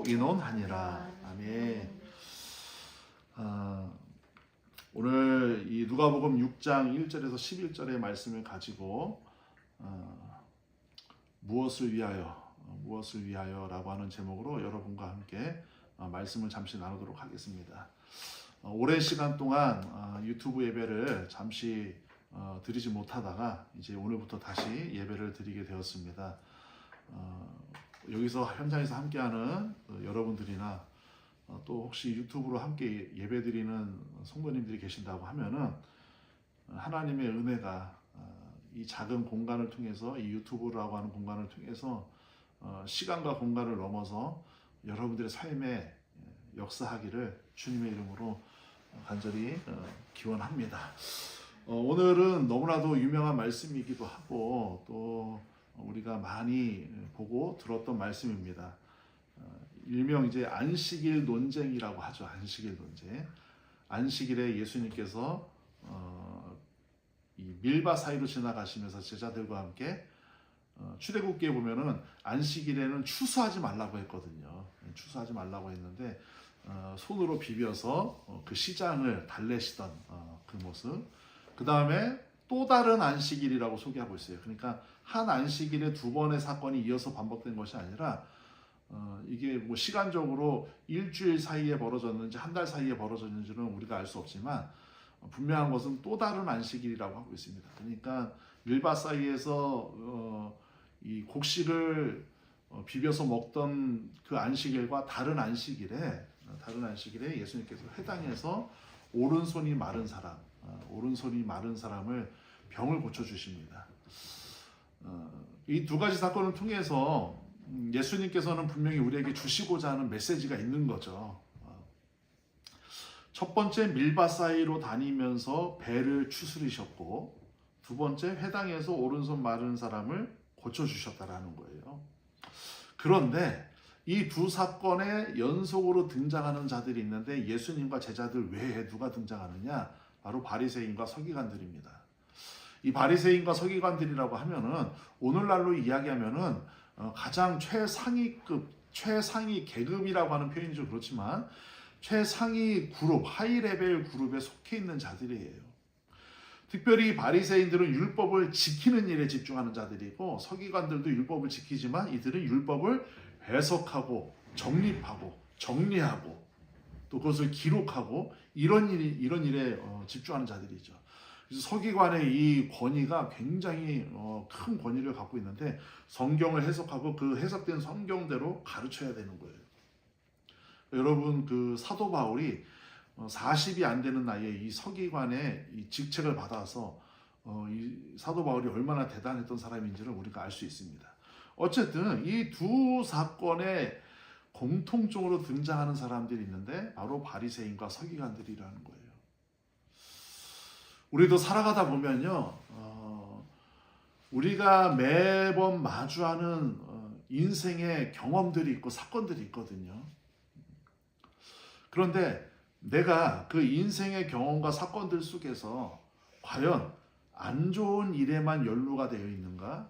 인원하니라. 아멘. 오늘 이 누가복음 6장 1절에서 11절의 말씀을 가지고 무엇을 위하여라고 하는 제목으로 여러분과 함께 말씀을 잠시 나누도록 하겠습니다. 오랜 시간 동안 유튜브 예배를 잠시 드리지 못하다가 이제 오늘부터 다시 예배를 드리게 되었습니다. 여기서 현장에서 함께하는 여러분들이나 또 혹시 유튜브로 함께 예배드리는 성도님들이 계신다고 하면은 하나님의 은혜가 이 작은 공간을 통해서, 이 유튜브라고 하는 공간을 통해서 시간과 공간을 넘어서 여러분들의 삶에 역사하기를 주님의 이름으로 간절히 기원합니다. 오늘은 너무나도 유명한 말씀이기도 하고 또 우리가 많이 보고 들었던 말씀입니다. 일명 이제 안식일 논쟁이라고 하죠. 안식일 논쟁. 안식일에 예수님께서 이 밀바 사이로 지나가시면서 제자들과 함께 출애굽기에 보면은 안식일에는 추수하지 말라고 했거든요. 추수하지 말라고 했는데 손으로 비벼서 그 시장을 달래시던 그 모습. 그 다음에 또 다른 안식일이라고 소개하고 있어요. 그러니까 한 안식일에 두 번의 사건이 이어서 반복된 것이 아니라 이게 뭐 시간적으로 일주일 사이에 벌어졌는지 한 달 사이에 벌어졌는지는 우리가 알 수 없지만 분명한 것은 또 다른 안식일이라고 하고 있습니다. 그러니까 밀바 사이에서 이 곡식을 비벼서 먹던 그 안식일과 다른 안식일에 예수님께서 회당에서 오른손이 마른 사람을 병을 고쳐주십니다. 이 두 가지 사건을 통해서 예수님께서는 분명히 우리에게 주시고자 하는 메시지가 있는 거죠. 첫 번째, 밀바 사이로 다니면서 배를 추스리셨고, 두 번째, 회당에서 오른손 마른 사람을 고쳐주셨다라는 거예요. 그런데 이 두 사건에 연속으로 등장하는 자들이 있는데 예수님과 제자들 외에 누가 등장하느냐? 바로 바리새인과 서기관들입니다. 이 바리새인과 서기관들이라고 하면은 오늘날로 이야기하면은 가장 최상위급, 최상위 계급이라고 하는 표현이 좀 그렇지만 최상위 그룹, 하이레벨 그룹에 속해 있는 자들이에요. 특별히 바리새인들은 율법을 지키는 일에 집중하는 자들이고 서기관들도 율법을 지키지만 이들은 율법을 해석하고 정립하고 정리하고 또 그것을 기록하고 이런 일에 집중하는 자들이죠. 그래서 서기관의 이 권위가 굉장히 큰 권위를 갖고 있는데 성경을 해석하고 그 해석된 성경대로 가르쳐야 되는 거예요. 여러분, 그 사도 바울이 40이 안 되는 나이에 이 서기관의 이 직책을 받아서 이 사도 바울이 얼마나 대단했던 사람인지를 우리가 알 수 있습니다. 어쨌든 이 두 사건에 공통적으로 등장하는 사람들이 있는데 바로 바리새인과 서기관들이라는 거예요. 우리도 살아가다 보면요, 우리가 매번 마주하는 인생의 경험들이 있고 사건들이 있거든요. 그런데 내가 그 인생의 경험과 사건들 속에서 과연 안 좋은 일에만 연루가 되어 있는가?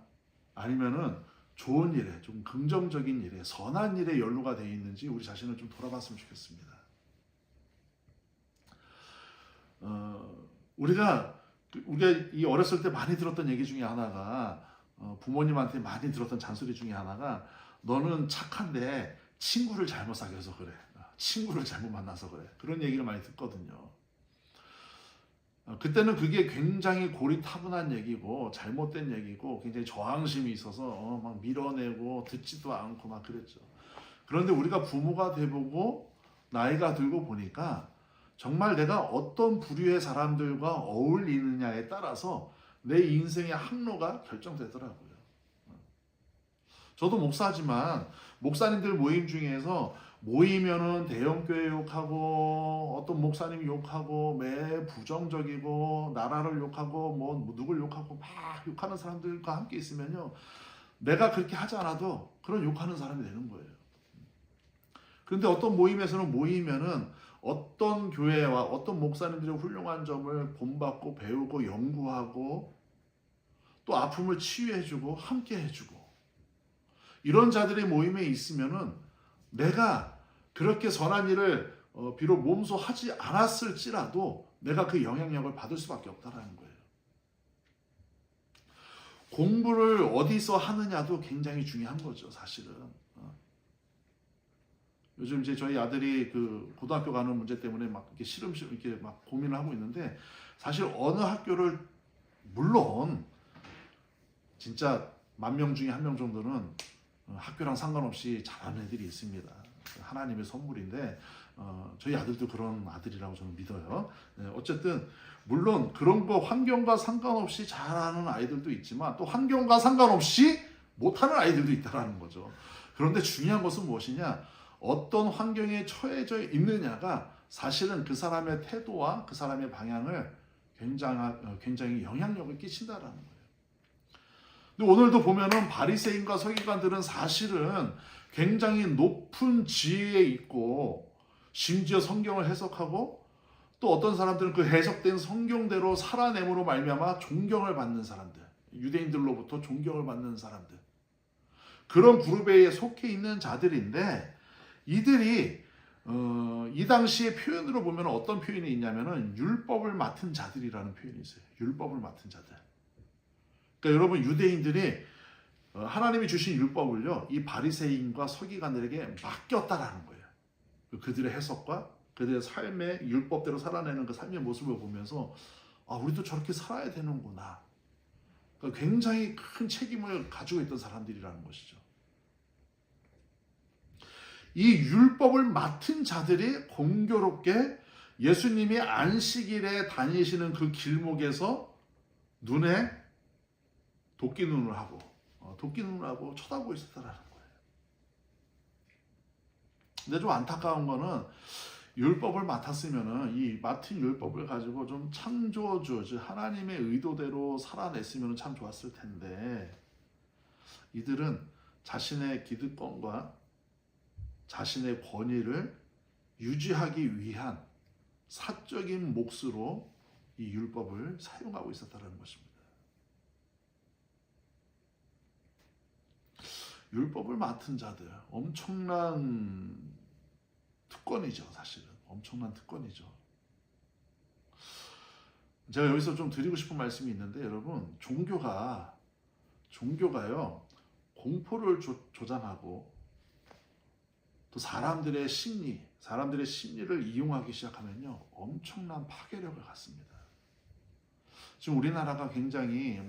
아니면은 좋은 일에, 좀 긍정적인 일에, 선한 일에 연루가 되어 있는지 우리 자신을 좀 돌아봤으면 좋겠습니다. 우리가 이 어렸을 때 많이 들었던 얘기 중에 하나가 부모님한테 많이 들었던 잔소리 중에 하나가 너는 착한데 친구를 잘못 사귀어서 그래. 친구를 잘못 만나서 그래. 그런 얘기를 많이 듣거든요. 그때는 그게 굉장히 고리타분한 얘기고 잘못된 얘기고 굉장히 저항심이 있어서 막 밀어내고 듣지도 않고 막 그랬죠. 그런데 우리가 부모가 돼보고 나이가 들고 보니까 정말 내가 어떤 부류의 사람들과 어울리느냐에 따라서 내 인생의 항로가 결정되더라고요. 저도 목사지만 목사님들 모임 중에서 모이면은 대형교회 욕하고 어떤 목사님 욕하고 매 부정적이고 나라를 욕하고 뭐 누굴 욕하고 막 욕하는 사람들과 함께 있으면요, 내가 그렇게 하지 않아도 그런 욕하는 사람이 되는 거예요. 그런데 어떤 모임에서는 모이면은 어떤 교회와 어떤 목사님들의 훌륭한 점을 본받고 배우고 연구하고 또 아픔을 치유해주고 함께 해주고 이런 자들의 모임에 있으면은 내가 그렇게 선한 일을 비록 몸소 하지 않았을지라도 내가 그 영향력을 받을 수밖에 없다라는 거예요. 공부를 어디서 하느냐도 굉장히 중요한 거죠, 사실은. 요즘 이제 저희 아들이 그 고등학교 가는 문제 때문에 막 이렇게 시름시름 이렇게 막 고민을 하고 있는데, 사실 어느 학교를, 물론 진짜 10,000명 중에 1명 정도는 학교랑 상관없이 잘하는 애들이 있습니다. 하나님의 선물인데 저희 아들도 그런 아들이라고 저는 믿어요. 어쨌든 물론 그런 거 환경과 상관없이 잘하는 아이들도 있지만 또 환경과 상관없이 못하는 아이들도 있다라는 거죠. 그런데 중요한 것은 무엇이냐? 어떤 환경에 처해져 있느냐가 사실은 그 사람의 태도와 그 사람의 방향을 굉장히 영향력을 끼친다라는 거예요. 근데 오늘도 보면은 바리새인과 서기관들은 사실은 굉장히 높은 지위에 있고, 심지어 성경을 해석하고, 또 어떤 사람들은 그 해석된 성경대로 살아냄으로 말미암아 존경을 받는 사람들, 유대인들로부터 존경을 받는 사람들, 그런 그룹에 속해 있는 자들인데, 이들이 이 당시의 표현으로 보면 어떤 표현이 있냐면은 율법을 맡은 자들이라는 표현이 있어요. 율법을 맡은 자들. 그러니까 여러분, 유대인들이 하나님이 주신 율법을요, 이 바리새인과 서기관들에게 맡겼다라는 거예요. 그들의 해석과 그들의 삶의 율법대로 살아내는 그 삶의 모습을 보면서 우리도 저렇게 살아야 되는구나. 그러니까 굉장히 큰 책임을 가지고 있던 사람들이라는 것이죠. 이 율법을 맡은 자들이 공교롭게 예수님이 안식일에 다니시는 그 길목에서 눈에 도끼 눈을 하고 쳐다보고 있었다라는 거예요. 근데 좀 안타까운 거는 율법을 맡았으면은 이 맡은 율법을 가지고 좀 창조주, 즉 하나님의 의도대로 살아냈으면 참 좋았을 텐데, 이들은 자신의 기득권과 자신의 권위를 유지하기 위한 사적인 몫으로 이 율법을 사용하고 있었다는 것입니다. 율법을 맡은 자들, 엄청난 특권이죠. 사실은 엄청난 특권이죠. 제가 여기서 좀 드리고 싶은 말씀이 있는데, 여러분, 종교가요 공포를 조장하고 또 사람들의 심리를 이용하기 시작하면요 엄청난 파괴력을 갖습니다. 지금 우리나라가 굉장히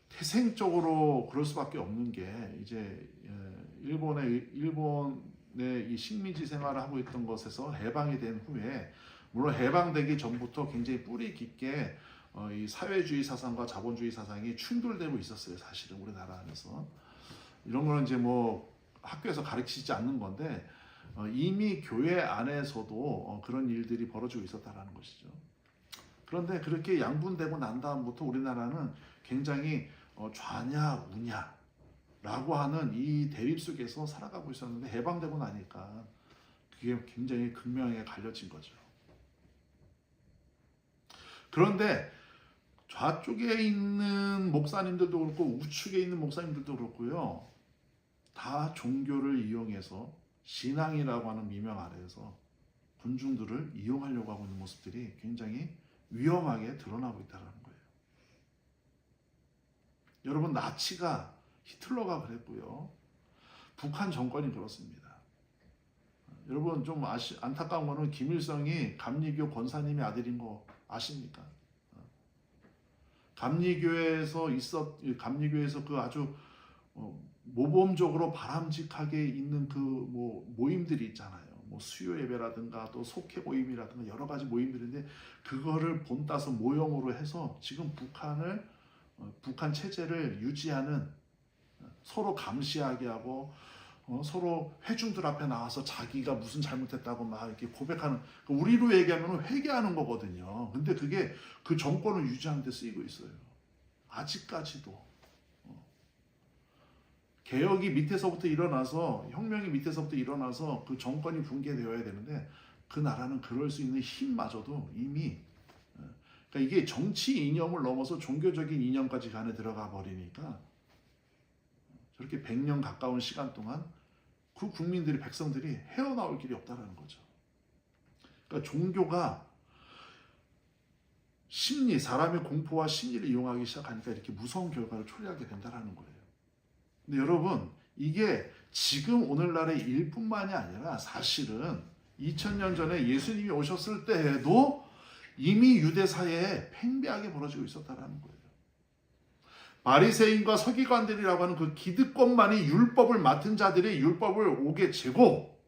태생적으로 그럴 수밖에 없는 게, 이제 일본의 이 식민지 생활을 하고 있던 것에서 해방이 된 후에, 물론 해방되기 전부터 굉장히 뿌리 깊게 이 사회주의 사상과 자본주의 사상이 충돌되고 있었어요. 사실은 우리나라 안에서 이런 거는 이제 학교에서 가르치지 않는 건데, 이미 교회 안에서도 그런 일들이 벌어지고 있었다라는 것이죠. 그런데 그렇게 양분되고 난 다음부터 우리나라는 굉장히 좌냐 우냐라고 하는 이 대립 속에서 살아가고 있었는데, 해방되고 나니까 그게 굉장히 극명하게 갈려진 거죠. 그런데 좌쪽에 있는 목사님들도 그렇고 우측에 있는 목사님들도 그렇고요, 다 종교를 이용해서 신앙이라고 하는 미명 아래에서 군중들을 이용하려고 하고 있는 모습들이 굉장히 위험하게 드러나고 있다는 거예요. 여러분, 나치가, 히틀러가 그랬고요, 북한 정권이 그렇습니다. 여러분, 좀 안타까운 거는 김일성이 감리교 권사님의 아들인 거 아십니까? 감리교에서 그 아주 모범적으로 바람직하게 있는 그 모임들이 있잖아요. 수요 예배라든가 또 속회 모임이라든가 여러 가지 모임들인데, 그거를 본따서 모형으로 해서 지금 북한 체제를 유지하는, 서로 감시하게 하고 서로 회중들 앞에 나와서 자기가 무슨 잘못했다고 막 이렇게 고백하는, 우리로 얘기하면 회개하는 거거든요. 근데 그게 그 정권을 유지하는 데 쓰이고 있어요. 아직까지도. 개혁이 밑에서부터 일어나서, 혁명이 밑에서부터 일어나서 그 정권이 붕괴되어야 되는데, 그 나라는 그럴 수 있는 힘마저도 이미, 그러니까 이게 정치 이념을 넘어서 종교적인 이념까지 안에 들어가 버리니까 저렇게 100년 가까운 시간 동안 그 국민들이 백성들이 헤어나올 길이 없다라는 거죠. 그러니까 종교가 심리, 사람의 공포와 심리를 이용하기 시작하니까 이렇게 무서운 결과를 초래하게 된다는 거예요. 근데 여러분, 이게 지금 오늘날의 일뿐만이 아니라 사실은 2000년 전에 예수님이 오셨을 때에도 이미 유대 사회에 팽배하게 벌어지고 있었다는 거예요. 바리새인과 서기관들이라고 하는 그 기득권만이 율법을 맡은 자들이 율법을 옥에 재고,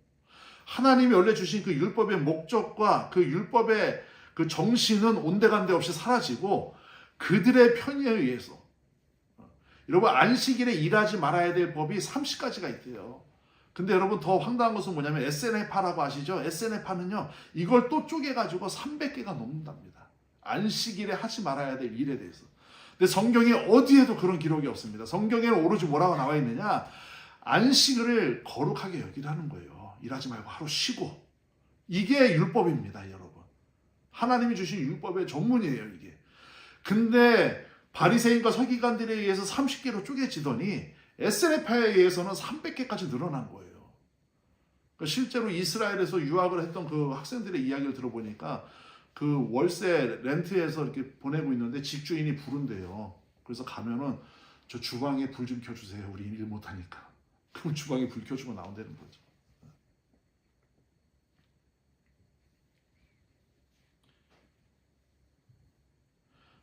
하나님이 원래 주신 그 율법의 목적과 그 율법의 그 정신은 온데간데 없이 사라지고 그들의 편의에 의해서, 여러분, 안식일에 일하지 말아야 될 법이 30가지가 있대요. 근데 여러분, 더 황당한 것은 뭐냐면 SNF파라고 아시죠? SNF파는요, 이걸 또 쪼개가지고 300개가 넘는답니다. 안식일에 하지 말아야 될 일에 대해서. 근데 성경에 어디에도 그런 기록이 없습니다. 성경에는 오로지 뭐라고 나와 있느냐? 안식일을 거룩하게 여기라는 거예요. 일하지 말고 하루 쉬고. 이게 율법입니다, 여러분. 하나님이 주신 율법의 전문이에요, 이게. 근데 바리새인과 서기관들에 의해서 30개로 쪼개지더니 SNF파에 의해서는 300개까지 늘어난 거예요. 그러니까 실제로 이스라엘에서 유학을 했던 그 학생들의 이야기를 들어보니까 그 월세 렌트해서 이렇게 보내고 있는데 집주인이 부른대요. 그래서 가면은 저 주방에 불 좀 켜주세요. 우리 일 못하니까. 그럼 주방에 불 켜주고 나온다는 거죠.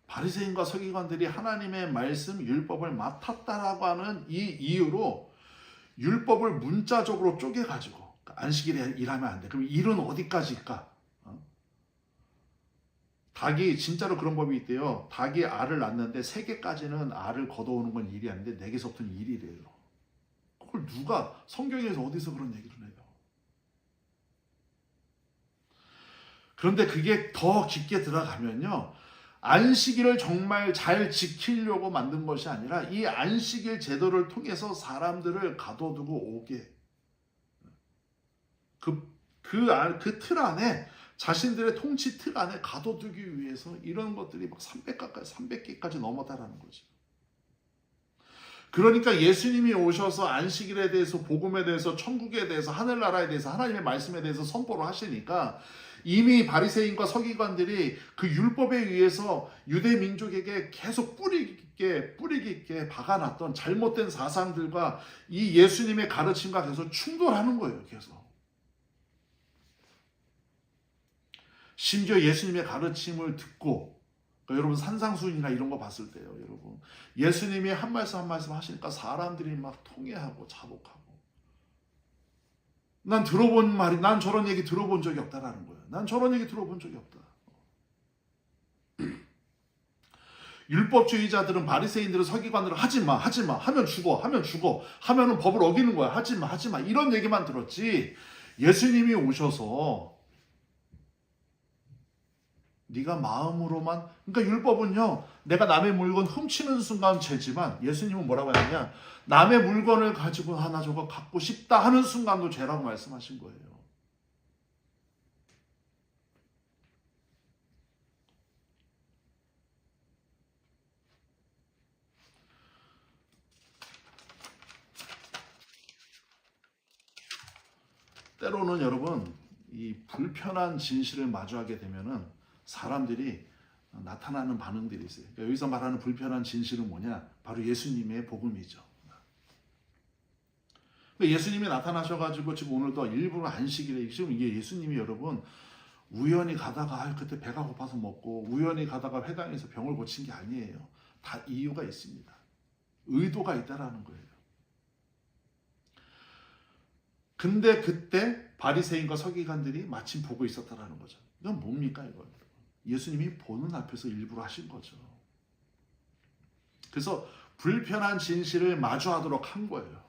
바리새인과 서기관들이 하나님의 말씀 율법을 맡았다라고 하는 이 이유로 율법을 문자적으로 쪼개가지고, 안식일에 일하면 안 돼. 그럼 일은 어디까지일까? 닭이 진짜로 그런 법이 있대요. 닭이 알을 낳는데 3개까지는 알을 걷어오는 건 일이 아닌데 4개서부터는 일이래요. 그걸 누가 성경에서 어디서 그런 얘기를 해요? 그런데 그게 더 깊게 들어가면요, 안식일을 정말 잘 지키려고 만든 것이 아니라 이 안식일 제도를 통해서 사람들을 가둬두고 오게, 그 틀 안에, 자신들의 통치 틀 안에 가둬두기 위해서 이런 것들이 막 300개까지 넘었다라는 거죠. 그러니까 예수님이 오셔서 안식일에 대해서, 복음에 대해서, 천국에 대해서, 하늘나라에 대해서, 하나님의 말씀에 대해서 선포를 하시니까 이미 바리새인과 서기관들이 그 율법에 의해서 유대 민족에게 계속 뿌리 깊게 박아놨던 잘못된 사상들과 이 예수님의 가르침과 계속 충돌하는 거예요. 계속. 심지어 예수님의 가르침을 듣고, 그러니까 여러분 산상수훈이나 이런 거 봤을 때요, 여러분, 예수님이 한 말씀 한 말씀 하시니까 사람들이 막 통회하고 자복하고, 난 저런 얘기 들어본 적이 없다라는 거예요. 난 저런 얘기 들어본 적이 없다. 율법주의자들은, 바리새인들은, 서기관들은 하지 마 하면 죽어 하면은 법을 어기는 거야. 하지 마 이런 얘기만 들었지, 예수님이 오셔서 네가 마음으로만, 그러니까 율법은요, 내가 남의 물건 훔치는 순간 죄지만 예수님은 뭐라고 하느냐, 남의 물건을 가지고 나 저거 갖고 싶다 하는 순간도 죄라고 말씀하신 거예요. 때로는 여러분, 이 불편한 진실을 마주하게 되면은 사람들이 나타나는 반응들이 있어요. 그러니까 여기서 말하는 불편한 진실은 뭐냐? 바로 예수님의 복음이죠. 그러니까 예수님이 나타나셔가지고 지금 오늘도 일부러 안식일에, 지금 이게 예수님이 여러분 우연히 가다가 그때 배가 고파서 먹고 우연히 가다가 회당에서 병을 고친 게 아니에요. 다 이유가 있습니다. 의도가 있다라는 거예요. 근데 그때 바리새인과 서기관들이 마침 보고 있었다라는 거죠. 이건 뭡니까 이거? 예수님이 보는 앞에서 일부러 하신 거죠. 그래서 불편한 진실을 마주하도록 한 거예요.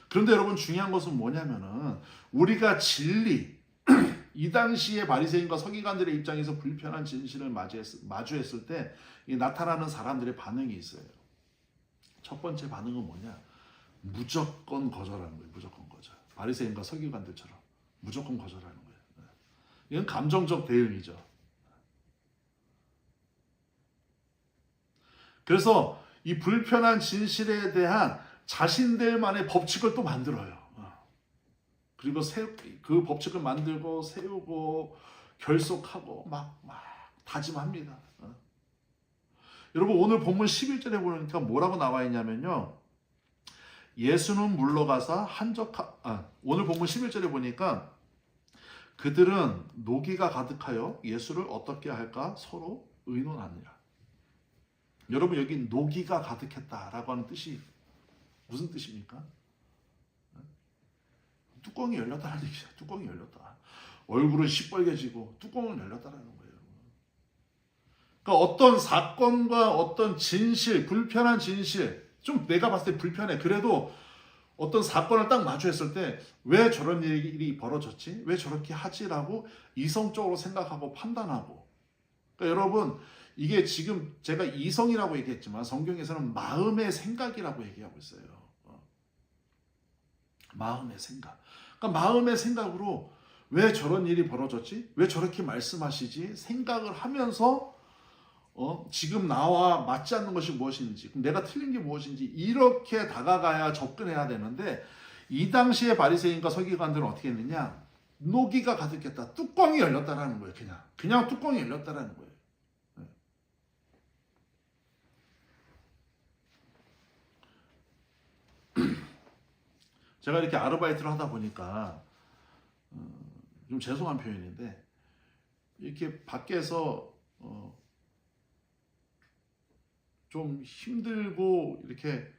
그런데 여러분, 중요한 것은 뭐냐면은 우리가 진리, 이 당시에 바리새인과 서기관들의 입장에서 불편한 진실을 마주했을 때 나타나는 사람들의 반응이 있어요. 첫 번째 반응은 뭐냐? 무조건 거절하는 거예요. 무조건 거절. 바리새인과 서기관들처럼 무조건 거절하는 거예요. 이건 감정적 대응이죠. 그래서 이 불편한 진실에 대한 자신들만의 법칙을 또 만들어요. 그리고 그 법칙을 만들고 세우고 결속하고 막 다짐합니다. 여러분 오늘 본문 11절에 보니까 뭐라고 나와 있냐면요. 예수는 물러가사 오늘 본문 11절에 보니까 그들은 노기가 가득하여 예수를 어떻게 할까 서로 의논하니라. 여러분 여기 노기가 가득했다라고 하는 뜻이 무슨 뜻입니까? 뚜껑이 열렸다는 얘기죠. 뚜껑이 열렸다. 얼굴은 시뻘개지고 뚜껑은 열렸다라는 거예요. 그러니까 어떤 사건과 어떤 진실, 불편한 진실, 좀 내가 봤을 때 불편해. 그래도 어떤 사건을 딱 마주했을 때 왜 저런 일이 벌어졌지? 왜 저렇게 하지라고 이성적으로 생각하고 판단하고. 그러니까 여러분 이게 지금 제가 이성이라고 얘기했지만 성경에서는 마음의 생각이라고 얘기하고 있어요. 마음의 생각. 그러니까 마음의 생각으로 왜 저런 일이 벌어졌지? 왜 저렇게 말씀하시지? 생각을 하면서 지금 나와 맞지 않는 것이 무엇인지, 내가 틀린 게 무엇인지 이렇게 다가가야 접근해야 되는데 이 당시에 바리새인과 서기관들은 어떻게 했느냐? 노기가 가득했다. 뚜껑이 열렸다라는 거예요. 그냥 뚜껑이 열렸다라는 거예요. 제가 이렇게 아르바이트를 하다 보니까 좀 죄송한 표현인데 이렇게 밖에서 좀 힘들고 이렇게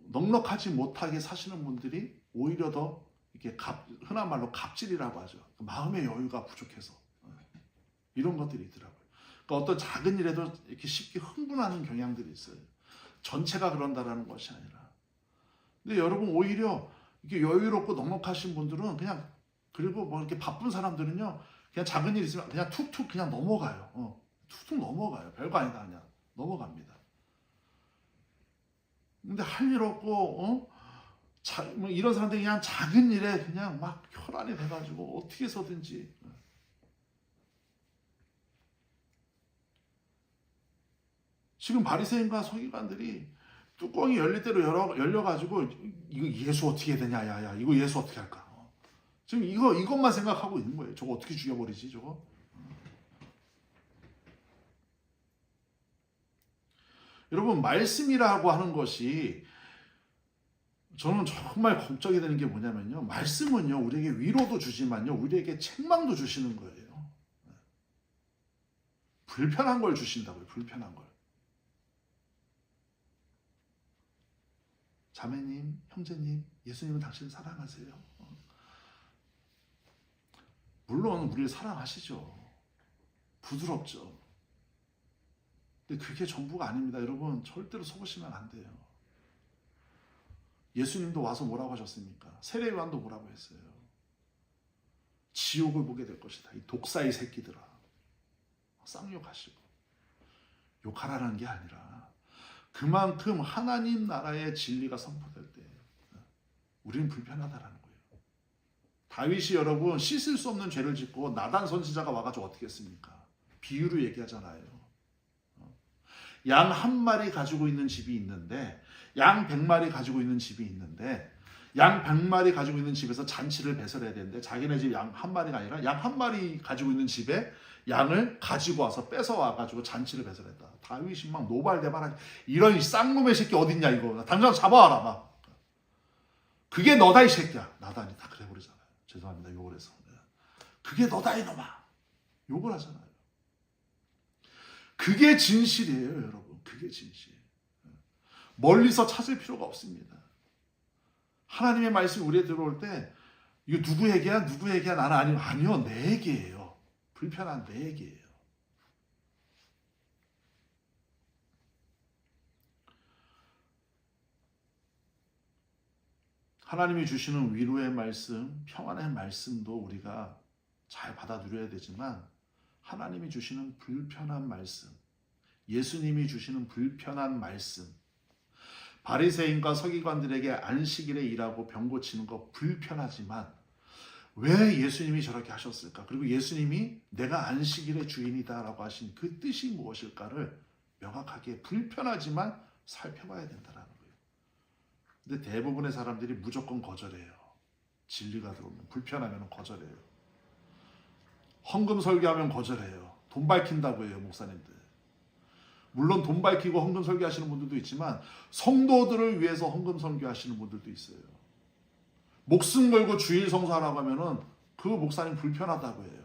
넉넉하지 못하게 사시는 분들이 오히려 더 이렇게 흔한 말로 갑질이라고 하죠. 마음의 여유가 부족해서 이런 것들이 있더라고요. 그러니까 어떤 작은 일에도 이렇게 쉽게 흥분하는 경향들이 있어요. 전체가 그런다라는 것이 아니라. 근데 여러분 오히려 이렇게 여유롭고 넉넉하신 분들은 그냥 그리고 뭐 이렇게 바쁜 사람들은요 그냥 작은 일 있으면 그냥 툭툭 그냥 넘어가요. 툭툭 넘어가요. 별거 아니다 그냥 넘어갑니다. 근데 할 일 없고 뭐 이런 사람들이 그냥 작은 일에 그냥 막 혈안이 돼가지고 어떻게 해서든지 지금 바리새인과 서기관들이 뚜껑이 열릴 대로 열려가지고 이거 예수 어떻게 해야 되냐 야야 이거 예수 어떻게 할까 지금 이것만 생각하고 있는 거예요. 저거 어떻게 죽여버리지 저거. 여러분 말씀이라고 하는 것이 저는 정말 걱정이 되는 게 뭐냐면요. 말씀은요 우리에게 위로도 주지만요 우리에게 책망도 주시는 거예요. 불편한 걸 주신다고요. 불편한 걸. 자매님, 형제님, 예수님은 당신을 사랑하세요. 물론 우리를 사랑하시죠. 부드럽죠. 근데 그게 전부가 아닙니다. 여러분 절대로 속으시면 안 돼요. 예수님도 와서 뭐라고 하셨습니까? 세례요한도 뭐라고 했어요? 지옥을 보게 될 것이다. 이 독사의 새끼들아. 쌍욕하시고. 욕하라는 게 아니라 그만큼 하나님 나라의 진리가 선포될 때 우리는 불편하다라는 거예요. 다윗이 여러분 씻을 수 없는 죄를 짓고 나단 선지자가 와가지고 어떻게 했습니까? 비유로 얘기하잖아요. 양 한 마리 가지고 있는 집이 있는데 양 100마리 가지고 있는 집이 있는데 양 100마리 가지고 있는 집에서 잔치를 배설해야 되는데 자기네 집 양 한 마리가 아니라 양 한 마리 가지고 있는 집에 양을 가지고 와서 뺏어와가지고 잔치를 배설했다. 다윗이 막 노발대발하지. 이런 쌍놈의 새끼 어딨냐 이거. 당장 잡아와라 막. 그게 너다 이 새끼야. 나단이 다 그래 버리잖아요. 죄송합니다. 욕을 해서. 그게 너다 이놈아. 욕을 하잖아요. 그게 진실이에요 여러분. 그게 진실. 멀리서 찾을 필요가 없습니다. 하나님의 말씀이 우리에 들어올 때 이거 누구 얘기야? 누구 얘기야? 나는 아니요. 내 얘기예요. 불편한 내 얘기예요. 하나님이 주시는 위로의 말씀, 평안의 말씀도 우리가 잘 받아들여야 되지만 하나님이 주시는 불편한 말씀, 예수님이 주시는 불편한 말씀, 바리새인과 서기관들에게 안식일에 일하고 병 고치는 거 불편하지만 왜 예수님이 저렇게 하셨을까? 그리고 예수님이 내가 안식일의 주인이다라고 하신 그 뜻이 무엇일까를 명확하게 불편하지만 살펴봐야 된다는 거예요. 근데 대부분의 사람들이 무조건 거절해요. 진리가 들어오면, 불편하면 거절해요. 헌금 설교하면 거절해요. 돈 밝힌다고 해요, 목사님들. 물론 돈 밝히고 헌금 설교하시는 분들도 있지만 성도들을 위해서 헌금 설교하시는 분들도 있어요. 목숨 걸고 주일 성수하라고 하면은 그 목사님 불편하다고 해요.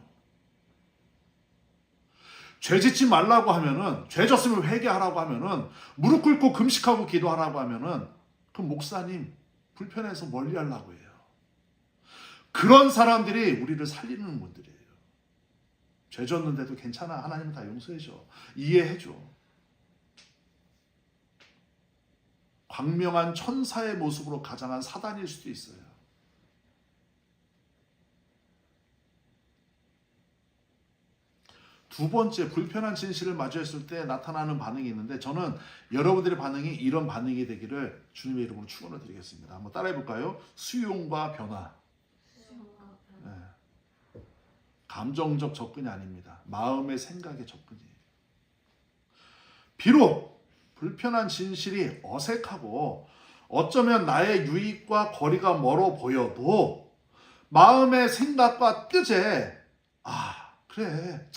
죄 짓지 말라고 하면은, 죄 졌으면 회개하라고 하면은, 무릎 꿇고 금식하고 기도하라고 하면은 그 목사님 불편해서 멀리 하려고 해요. 그런 사람들이 우리를 살리는 분들이에요. 죄 졌는데도 괜찮아, 하나님은 다 용서해줘, 이해해줘. 광명한 천사의 모습으로 가장한 사단일 수도 있어요. 두 번째, 불편한 진실을 마주했을 때 나타나는 반응이 있는데, 저는 여러분들의 반응이 이런 반응이 되기를 주님의 이름으로 축원을 드리겠습니다. 한번 따라해 볼까요? 수용과 변화. 네. 감정적 접근이 아닙니다. 마음의 생각의 접근이에요. 비록 불편한 진실이 어색하고 어쩌면 나의 유익과 거리가 멀어 보여도 마음의 생각과 뜻에, 아, 그래,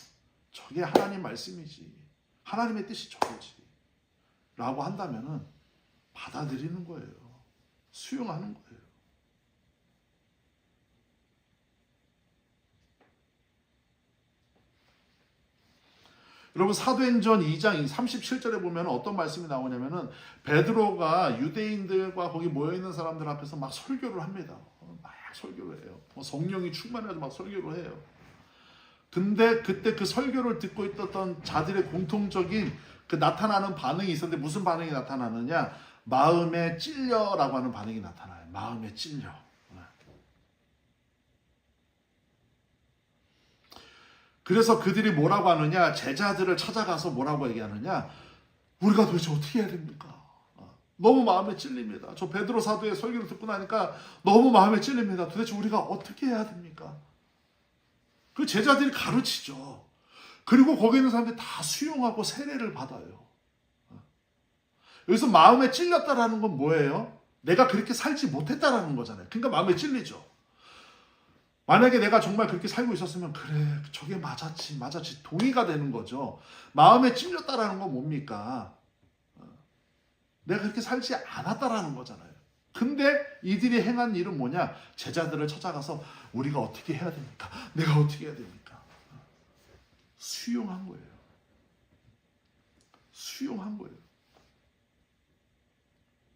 저게 하나님 말씀이지, 하나님의 뜻이 저거지 라고 한다면은 받아들이는 거예요. 수용하는 거예요. 여러분, 사도행전 2장 37절에 보면 어떤 말씀이 나오냐면은, 베드로가 유대인들과 거기 모여있는 사람들 앞에서 막 설교를 합니다. 막 설교를 해요. 성령이 충만해서 막 설교를 해요. 근데 그때 그 설교를 듣고 있었던 자들의 공통적인 그 나타나는 반응이 있었는데, 무슨 반응이 나타나느냐? 마음에 찔려라고 하는 반응이 나타나요. 마음에 찔려. 그래서 그들이 뭐라고 하느냐? 제자들을 찾아가서 뭐라고 얘기하느냐? 우리가 도대체 어떻게 해야 됩니까? 너무 마음에 찔립니다. 저 베드로 사도의 설교를 듣고 나니까 너무 마음에 찔립니다. 도대체 우리가 어떻게 해야 됩니까? 그 제자들이 가르치죠. 그리고 거기 있는 사람들이 다 수용하고 세례를 받아요. 여기서 마음에 찔렸다라는 건 뭐예요? 내가 그렇게 살지 못했다라는 거잖아요. 그러니까 마음에 찔리죠. 만약에 내가 정말 그렇게 살고 있었으면, 그래, 저게 맞았지, 동의가 되는 거죠. 마음에 찔렸다라는 건 뭡니까? 내가 그렇게 살지 않았다라는 거잖아요. 근데 이들이 행한 일은 뭐냐? 제자들을 찾아가서 우리가 어떻게 해야 됩니까? 내가 어떻게 해야 됩니까? 수용한 거예요. 수용한 거예요.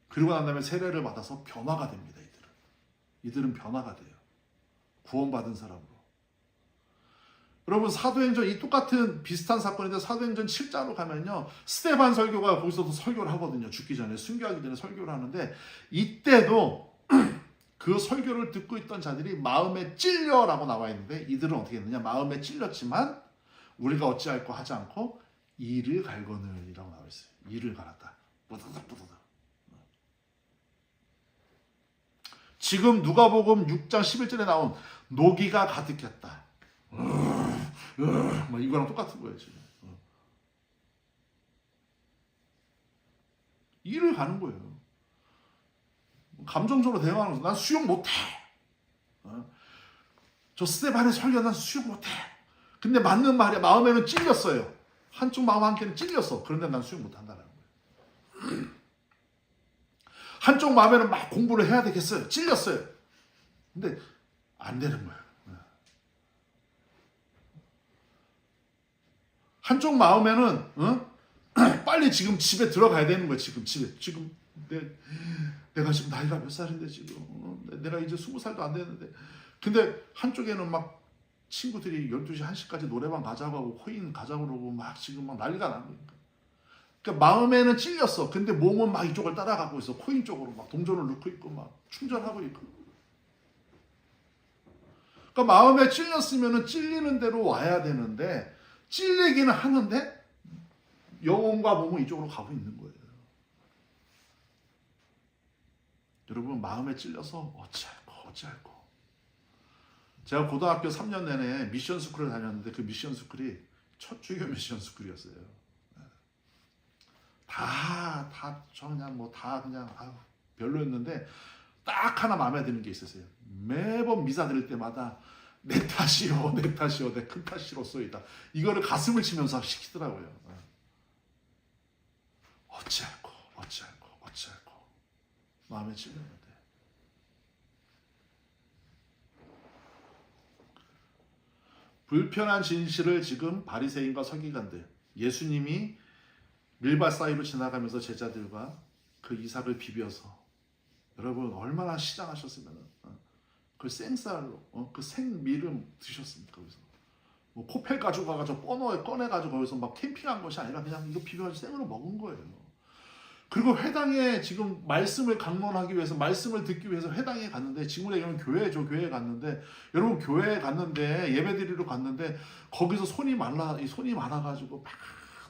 그리고 난 다음에 세례를 받아서 변화가 됩니다. 이들은 변화가 돼요. 구원받은 사람으로. 여러분, 사도행전, 이 똑같은 비슷한 사건인데 사도행전 7장으로 가면요, 스데반 설교가 거기서도 설교를 하거든요. 죽기 전에, 순교하기 전에 설교를 하는데, 이때도 그 설교를 듣고 있던 자들이 마음에 찔려라고 나와 있는데, 이들은 어떻게 했느냐? 마음에 찔렸지만 우리가 어찌할꼬 하지 않고 이를 갈거늘이라고 나와 있어요. 이를 갈았다. 뿌드득. 지금 누가복음 6장 11절에 나온 노기가 가득했다. 뭐 이거랑 똑같은 거예요, 지금. 이를 가는 거예요. 감정적으로 대응하는 거죠. 난 수용 못해. 저 스데반의 설교 난 수용 못해. 근데 맞는 말이야. 마음에는 찔렸어요. 한쪽 마음 한켠은 찔렸어. 그런데 난 수용 못한다는 거예요. 한쪽 마음에는 막 공부를 해야 되겠어요. 찔렸어요. 근데 안 되는 거예요. 한쪽 마음에는 빨리 지금 집에 들어가야 되는 거예요. 지금 내가 지금 나이가 몇 살인데 지금 내가 이제 20살도 안 됐는데, 근데 한쪽에는 막 친구들이 12시 1시까지 노래방 가자고 하고 코인 가자고 그러고 막 지금 막 난리가 나는 거니까. 그러니까 마음에는 찔렸어. 근데 몸은 막 이쪽을 따라가고 있어. 코인 쪽으로 막 동전을 넣고 있고 막 충전하고 있고. 그러니까 마음에 찔렸으면은 찔리는 대로 와야 되는데, 찔리기는 하는데 영혼과 몸은 이쪽으로 가고 있는 거예요. 여러분, 마음에 찔려서 어찌할꼬. 제가 고등학교 3년 내내 미션 스쿨을 다녔는데, 그 미션 스쿨이 첫 주교 미션 스쿨이었어요. 다 그냥 별로였는데, 딱 하나 마음에 드는 게 있었어요. 매번 미사 드릴 때마다 내 탓이요, 내 탓이요, 내 큰 탓이로소이다. 이거를 가슴을 치면서 시키더라고요. 어찌할꼬 마음에 찔렸는데. 불편한 진실을 지금 바리새인과 서기관들, 예수님이 밀밭 사이로 지나가면서 제자들과 그 이삭을 비벼서, 여러분 얼마나 시장하셨으면 그 생쌀로 그 생밀을 드셨습니까? 그래서 뭐 코펠 가지고 가서 꺼내가지고 거기서 막 캠핑한 것이 아니라 그냥 이거 비벼가지고 생으로 먹은 거예요. 그리고 회당에 지금 말씀을 강론하기 위해서, 말씀을 듣기 위해서 회당에 갔는데, 지금 얘기하면 교회죠. 교회에 갔는데, 여러분 교회에 갔는데, 예배드리러 갔는데, 거기서 손이 많아가지고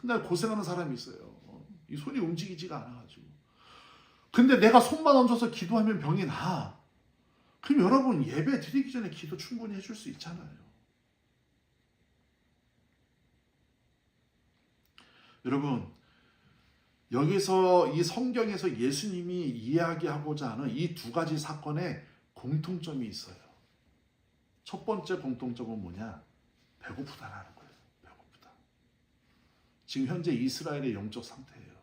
맨날 고생하는 사람이 있어요. 이 손이 움직이지가 않아가지고. 근데 내가 손만 얹어서 기도하면 병이 나. 그럼 여러분 예배 드리기 전에 기도 충분히 해줄 수 있잖아요. 여러분, 여기서 이 성경에서 예수님이 이야기하고자 하는 이 두 가지 사건에 공통점이 있어요. 첫 번째 공통점은 뭐냐? 배고프다라는 거예요. 배고프다. 지금 현재 이스라엘의 영적 상태예요.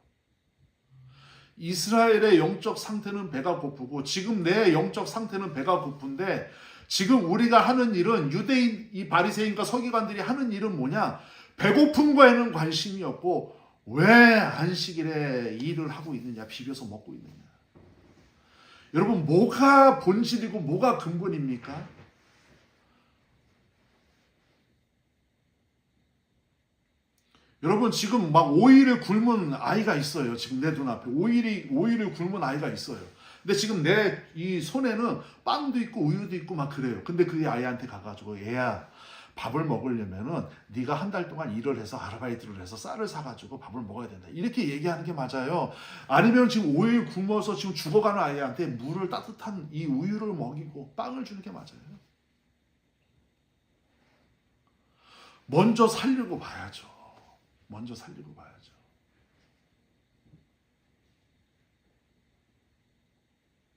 이스라엘의 영적 상태는 배가 고프고, 지금 내 영적 상태는 배가 고픈데, 지금 우리가 하는 일은, 유대인 이 바리새인과 서기관들이 하는 일은 뭐냐? 배고픈 거에는 관심이 없고, 왜 안식일에 일을 하고 있느냐, 비벼서 먹고 있느냐. 여러분, 뭐가 본질이고 뭐가 근본입니까? 여러분, 지금 막 오이를 굶은 아이가 있어요. 지금 내 눈앞에 오이를 굶은 아이가 있어요. 근데 지금 내 이 손에는 빵도 있고 우유도 있고 막 그래요. 근데 그 아이한테 가가지고, 얘야, 밥을 먹으려면은 네가 한 달 동안 일을 해서, 아르바이트를 해서 쌀을 사가지고 밥을 먹어야 된다, 이렇게 얘기하는 게 맞아요? 아니면 지금 오일 굶어서 지금 죽어가는 아이한테 물을, 따뜻한 이 우유를 먹이고 빵을 주는 게 맞아요? 먼저 살리고 봐야죠. 먼저 살리고 봐야죠.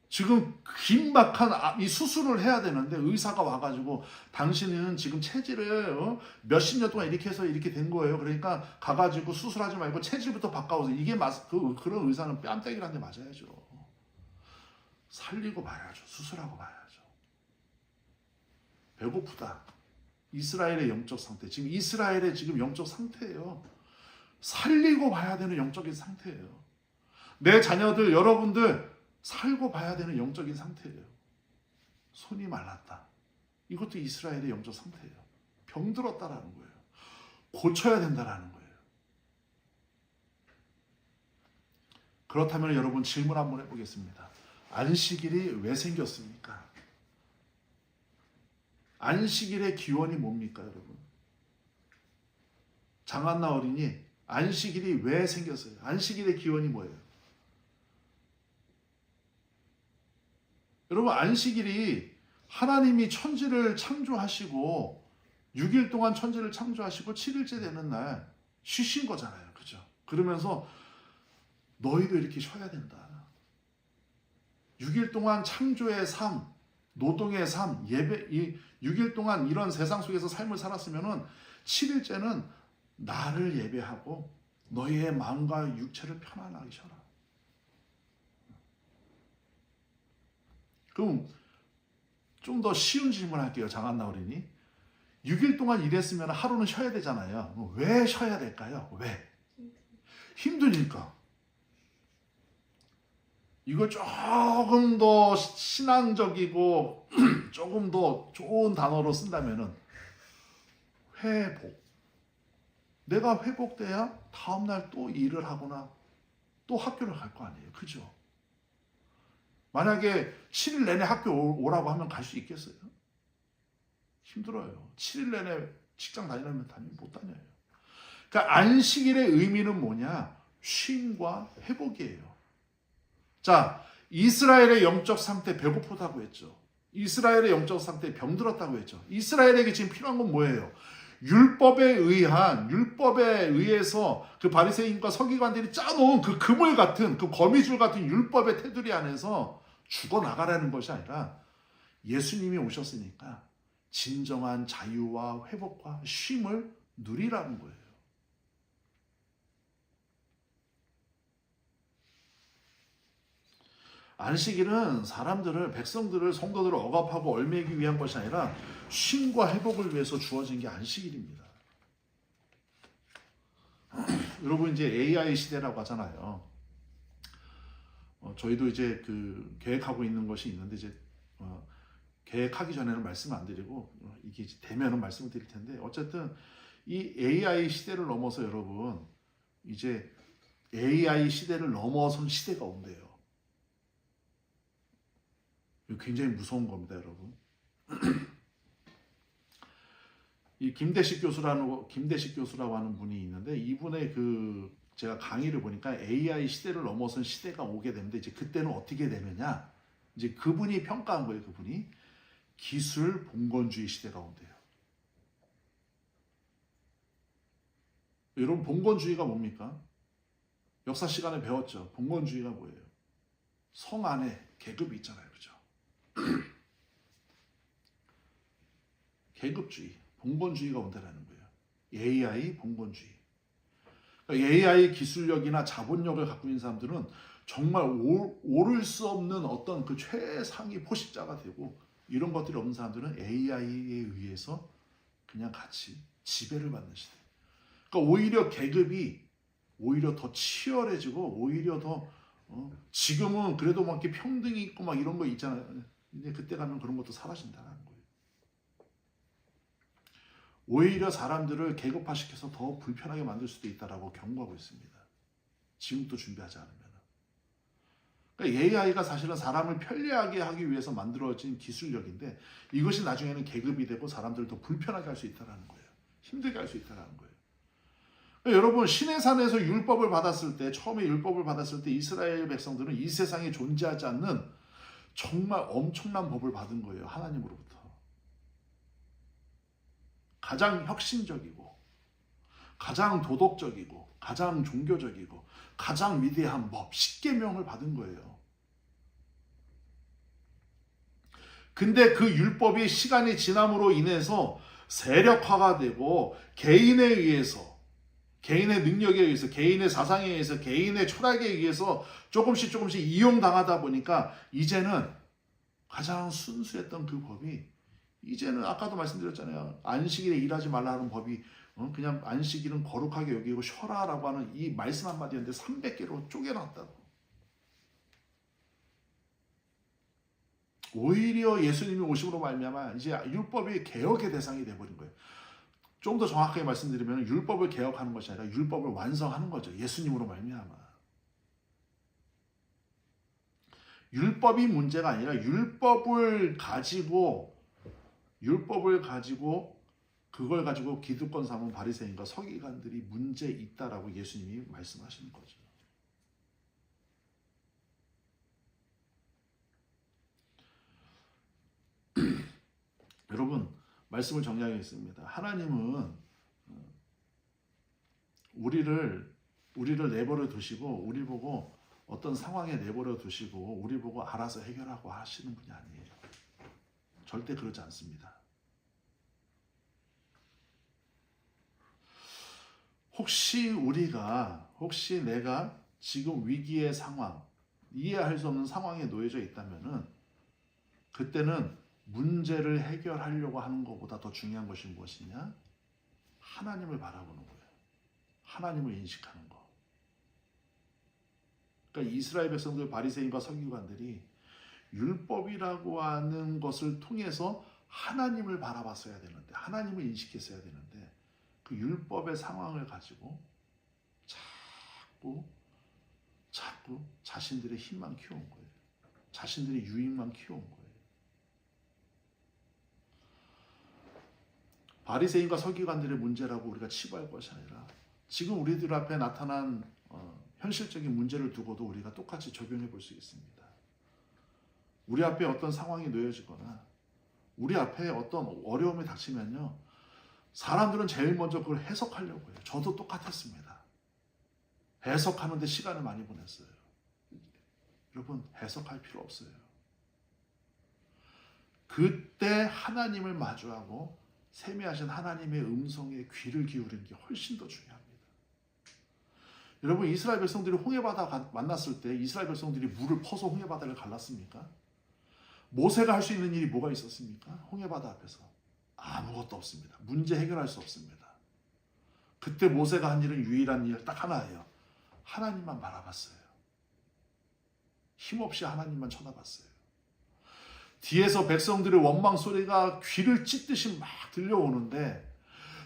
지금 긴박한 이 수술을 해야 되는데, 의사가 와가지고 당신은 지금 체질을 몇십 년 동안 이렇게 해서 이렇게 된 거예요. 그러니까 가가지고 수술하지 말고 체질부터 바꿔서, 이게 그런 의사는 뺨때기한테 맞아야죠. 살리고 봐야죠. 수술하고 봐야죠. 배고프다. 이스라엘의 영적 상태. 지금 이스라엘의 지금 영적 상태예요. 살리고 봐야 되는 영적인 상태예요. 내 자녀들, 여러분들 살고 봐야 되는 영적인 상태예요. 손이 말랐다. 이것도 이스라엘의 영적 상태예요. 병들었다라는 거예요. 고쳐야 된다라는 거예요. 그렇다면 여러분, 질문 한번 해보겠습니다. 안식일이 왜 생겼습니까? 안식일의 기원이 뭡니까, 여러분? 장한나 어린이, 안식일이 왜 생겼어요? 안식일의 기원이 뭐예요? 여러분, 안식일이 하나님이 천지를 창조하시고 6일 동안 천지를 창조하시고 7일째 되는 날 쉬신 거잖아요. 그죠? 그러면서 너희도 이렇게 쉬어야 된다. 6일 동안 창조의 삶, 노동의 삶, 예배, 6일 동안 이런 세상 속에서 삶을 살았으면은 7일째는 나를 예배하고 너희의 마음과 육체를 편안하게 쉬어라. 그럼 좀 더 쉬운 질문 할게요. 장한나 어린이. 6일 동안 일했으면 하루는 쉬어야 되잖아요. 왜 쉬어야 될까요? 왜? 힘드니까. 이걸 조금 더 신앙적이고 조금 더 좋은 단어로 쓴다면은 회복. 내가 회복돼야 다음날 또 일을 하거나 또 학교를 갈 거 아니에요. 그죠? 만약에 7일 내내 학교 오라고 하면 갈 수 있겠어요? 힘들어요. 7일 내내 직장 다니려면 못 다녀요. 그러니까 안식일의 의미는 뭐냐? 쉼과 회복이에요. 자, 이스라엘의 영적 상태 배고프다고 했죠. 이스라엘의 영적 상태 병들었다고 했죠. 이스라엘에게 지금 필요한 건 뭐예요? 율법에 의해서 그 바리새인과 서기관들이 짜놓은 그 그물 같은, 그 거미줄 같은 율법의 테두리 안에서 죽어나가라는 것이 아니라 예수님이 오셨으니까 진정한 자유와 회복과 쉼을 누리라는 거예요. 안식일은 사람들을, 백성들을, 성도들을 억압하고 얽매이기 위한 것이 아니라 쉼과 회복을 위해서 주어진 게 안식일입니다. 여러분, 이제 AI 시대라고 하잖아요. 저희도 이제 계획하고 있는 것이 있는데, 이제 계획하기 전에는 말씀을 안 드리고 이게 이제 되면은 말씀을 드릴 텐데, 어쨌든 이 AI 시대를 넘어서 여러분, 이제 AI 시대를 넘어선 시대가 온대요. 굉장히 무서운 겁니다, 여러분. 이 김대식 교수라고 하는 분이 있는데, 이분의 제가 강의를 보니까 AI 시대를 넘어선 시대가 오게 되는데, 이제 그때는 어떻게 되느냐, 이제 그분이 평가한 거예요. 그분이 기술 봉건주의 시대가 온대요. 여러분, 봉건주의가 뭡니까? 역사 시간에 배웠죠. 봉건주의가 뭐예요? 성 안에 계급이 있잖아요, 그죠? 계급주의, 봉건주의가 온다라는 거예요. AI 봉건주의. 그러니까 AI 기술력이나 자본력을 갖고 있는 사람들은 정말 오를 수 없는 어떤 그 최상위 포식자가 되고, 이런 것들이 없는 사람들은 AI에 의해서 그냥 같이 지배를 받는 시대. 그러니까 오히려 계급이 오히려 더 치열해지고, 오히려 더 지금은 그래도 막 이렇게 평등이 있고 막 이런 거 있잖아요. 근데 그때 가면 그런 것도 사라진다는 거예요. 오히려 사람들을 계급화시켜서 더 불편하게 만들 수도 있다라고 경고하고 있습니다. 지금부터 준비하지 않으면. 그러니까 AI가 사실은 사람을 편리하게 하기 위해서 만들어진 기술력인데, 이것이 나중에는 계급이 되고 사람들을 더 불편하게 할 수 있다는 거예요. 힘들게 할 수 있다는 거예요. 그러니까 여러분, 시내산에서 율법을 받았을 때, 처음에 율법을 받았을 때 이스라엘 백성들은 이 세상에 존재하지 않는 정말 엄청난 법을 받은 거예요. 하나님으로부터. 가장 혁신적이고, 가장 도덕적이고, 가장 종교적이고, 가장 위대한 법, 십계명을 받은 거예요. 근데 그 율법이 시간이 지남으로 인해서 세력화가 되고, 개인에 의해서, 개인의 능력에 의해서, 개인의 사상에 의해서, 개인의 철학에 의해서 조금씩 이용당하다 보니까, 이제는 가장 순수했던 그 법이, 이제는 아까도 말씀드렸잖아요. 안식일에 일하지 말라는 법이 그냥 안식일은 거룩하게 여기고 쉬어라라고 하는 이 말씀 한마디였는데 300개로 쪼개놨다고. 오히려 예수님이 오심으로 말미암아 이제 율법이 개혁의 대상이 돼버린 거예요. 좀 더 정확하게 말씀드리면 율법을 개혁하는 것이 아니라 율법을 완성하는 거죠. 예수님으로 말미암아. 율법이 문제가 아니라 율법을 가지고 그걸 가지고 기득권 삼은 바리새인과 서기관들이 문제 있다라고 예수님이 말씀하시는 거죠. 여러분, 말씀을 정리하겠습니다. 하나님은 우리를 내버려 두시고, 우리 보고 어떤 상황에 내버려 두시고 우리 보고 알아서 해결하고 하시는 분이 아니에요. 절대 그러지 않습니다. 혹시 내가 지금 위기의 상황, 이해할 수 없는 상황에 놓여져 있다면은, 그때는 문제를 해결하려고 하는 것보다 더 중요한 것이 무엇이냐? 하나님을 바라보는 거예요. 하나님을 인식하는 거. 그러니까 이스라엘 백성들, 바리새인과 서기관들이 율법이라고 하는 것을 통해서 하나님을 바라봤어야 되는데, 하나님을 인식했어야 되는데, 그 율법의 상황을 가지고 자꾸 자신들의 힘만 키운 거예요. 자신들의 유익만 키운 거예요. 바리새인과 서기관들의 문제라고 우리가 치부할 것이 아니라, 지금 우리들 앞에 나타난 현실적인 문제를 두고도 우리가 똑같이 적용해 볼 수 있습니다. 우리 앞에 어떤 상황이 놓여지거나 우리 앞에 어떤 어려움이 닥치면요, 사람들은 제일 먼저 그걸 해석하려고 해요. 저도 똑같았습니다. 해석하는데 시간을 많이 보냈어요. 여러분, 해석할 필요 없어요. 그때 하나님을 마주하고 세미하신 하나님의 음성에 귀를 기울이는 게 훨씬 더 중요합니다. 여러분, 이스라엘 백성들이 홍해바다 만났을 때 이스라엘 백성들이 물을 퍼서 홍해바다를 갈랐습니까? 모세가 할 수 있는 일이 뭐가 있었습니까? 홍해바다 앞에서 아무것도 없습니다. 문제 해결할 수 없습니다. 그때 모세가 한 일은 유일한 일 딱 하나예요. 하나님만 바라봤어요. 힘없이 하나님만 쳐다봤어요. 뒤에서 백성들의 원망 소리가 귀를 찢듯이 막 들려오는데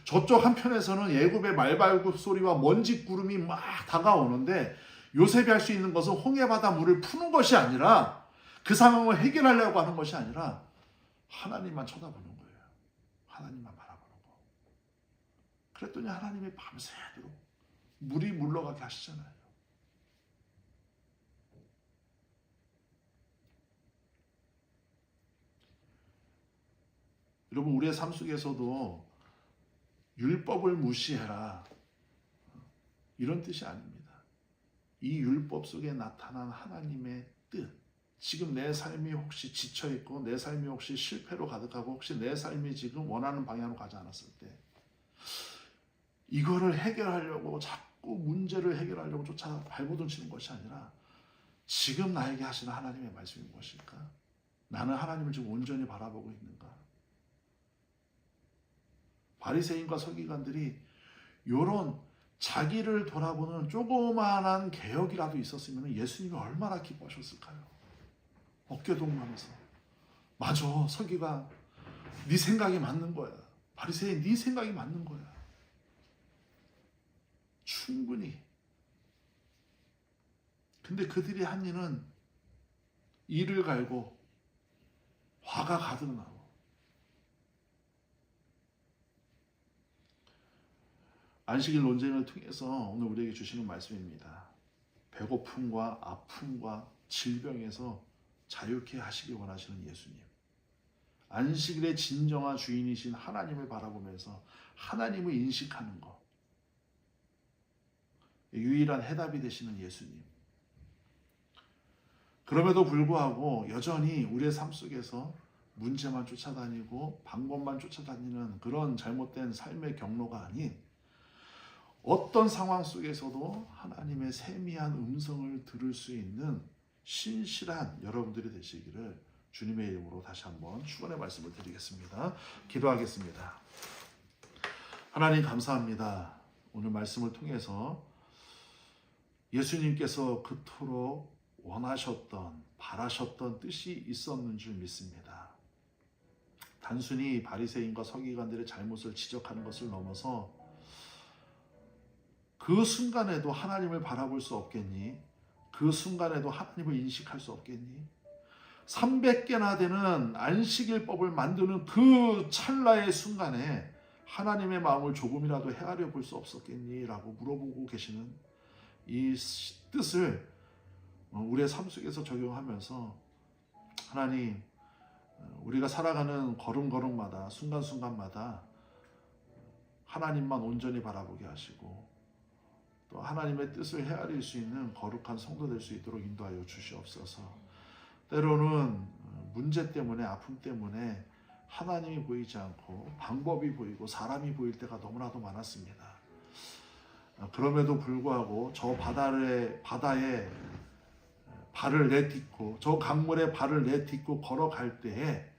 저쪽 한편에서는 애굽의 말발굽 소리와 먼지 구름이 막 다가오는데 요셉이 할 수 있는 것은 홍해바다 물을 푸는 것이 아니라 그 상황을 해결하려고 하는 것이 아니라 하나님만 쳐다보는 거예요. 하나님만 바라보는 거. 그랬더니 하나님이 밤새도록 물이 물러가게 하시잖아요. 여러분, 우리의 삶 속에서도 율법을 무시해라, 이런 뜻이 아닙니다. 이 율법 속에 나타난 하나님의 뜻, 지금 내 삶이 혹시 지쳐있고 내 삶이 혹시 실패로 가득하고 혹시 내 삶이 지금 원하는 방향으로 가지 않았을 때 이거를 해결하려고 자꾸 문제를 해결하려고 쫓아 발버둥 치는 것이 아니라 지금 나에게 하시는 하나님의 말씀이 무엇일까? 나는 하나님을 지금 온전히 바라보고 있는가? 바리새인과 서기관들이 이런 자기를 돌아보는 조그마한 개혁이라도 있었으면 예수님이 얼마나 기뻐하셨을까요? 어깨 동무하면서 맞아, 서기관, 네 생각이 맞는 거야. 바리새인, 네 생각이 맞는 거야. 충분히. 근데 그들이 한 일은 이를 갈고 화가 가득 나고 안식일 논쟁을 통해서 오늘 우리에게 주시는 말씀입니다. 배고픔과 아픔과 질병에서 자유케 하시길 원하시는 예수님. 안식일의 진정한 주인이신 하나님을 바라보면서 하나님을 인식하는 것. 유일한 해답이 되시는 예수님. 그럼에도 불구하고 여전히 우리의 삶 속에서 문제만 쫓아다니고 방법만 쫓아다니는 그런 잘못된 삶의 경로가 아닌 어떤 상황 속에서도 하나님의 세미한 음성을 들을 수 있는 신실한 여러분들이 되시기를 주님의 이름으로 다시 한번 축원의 말씀을 드리겠습니다. 기도하겠습니다. 하나님, 감사합니다. 오늘 말씀을 통해서 예수님께서 그토록 원하셨던, 바라셨던 뜻이 있었는 줄 믿습니다. 단순히 바리새인과 서기관들의 잘못을 지적하는 것을 넘어서 그 순간에도 하나님을 바라볼 수 없겠니? 그 순간에도 하나님을 인식할 수 없겠니? 300개나 되는 안식일법을 만드는 그 찰나의 순간에 하나님의 마음을 조금이라도 헤아려 볼 수 없었겠니? 라고 물어보고 계시는 이 뜻을 우리의 삶 속에서 적용하면서 하나님, 우리가 살아가는 걸음걸음마다 순간순간마다 하나님만 온전히 바라보게 하시고 또 하나님의 뜻을 헤아릴 수 있는 거룩한 성도 될 수 있도록 인도하여 주시옵소서. 때로는 문제 때문에, 아픔 때문에 하나님이 보이지 않고 방법이 보이고 사람이 보일 때가 너무나도 많았습니다. 그럼에도 불구하고 저 바다에 발을 내딛고 저 강물에 발을 내딛고 걸어갈 때에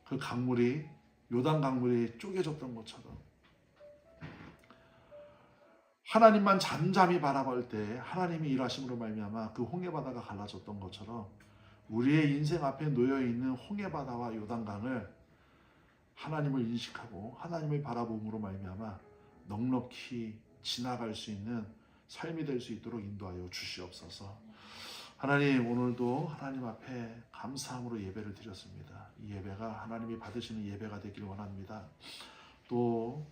그 강물이, 요단 강물이 쪼개졌던 것처럼 하나님만 잠잠히 바라볼 때 하나님이 일하심으로 말미암아 그 홍해바다가 갈라졌던 것처럼 우리의 인생 앞에 놓여있는 홍해바다와 요단강을 하나님을 인식하고 하나님을 바라봄으로 말미암아 넉넉히 지나갈 수 있는 삶이 될 수 있도록 인도하여 주시옵소서. 하나님, 오늘도 하나님 앞에 감사함으로 예배를 드렸습니다. 이 예배가 하나님이 받으시는 예배가 되길 원합니다. 또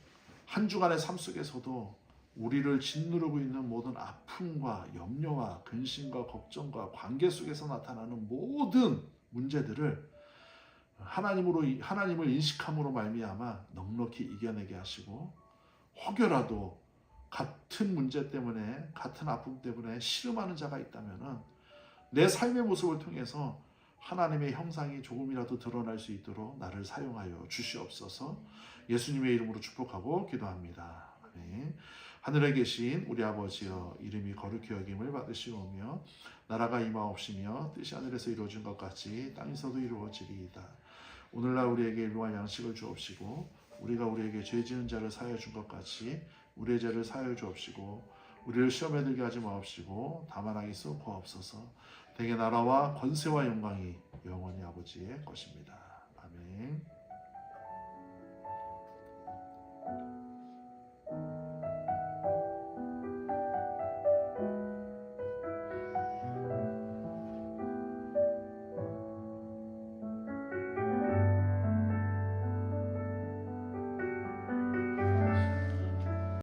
한 주간의 삶 속에서도 우리를 짓누르고 있는 모든 아픔과 염려와 근심과 걱정과 관계 속에서 나타나는 모든 문제들을 하나님을 인식함으로 말미암아 넉넉히 이겨내게 하시고, 혹여라도 같은 문제 때문에, 같은 아픔 때문에 씨름하는 자가 있다면은 내 삶의 모습을 통해서 하나님의 형상이 조금이라도 드러날 수 있도록 나를 사용하여 주시옵소서. 예수님의 이름으로 축복하고 기도합니다. 아멘. 하늘에 계신 우리 아버지여, 이름이 거룩히 여김을 받으시오며 나라가 임하옵시며 뜻이 하늘에서 이루어진 것 같이 땅에서도 이루어지리이다. 오늘날 우리에게 일용할 양식을 주옵시고 우리가 우리에게 죄 지은 자를 사하여 준 것 같이 우리의 죄를 사하여 주옵시고 우리를 시험에 들게 하지 마옵시고 다만 악이 쏘고옵소서. 대개 나라와 권세와 영광이 영원히 아버지의 것입니다. 아멘.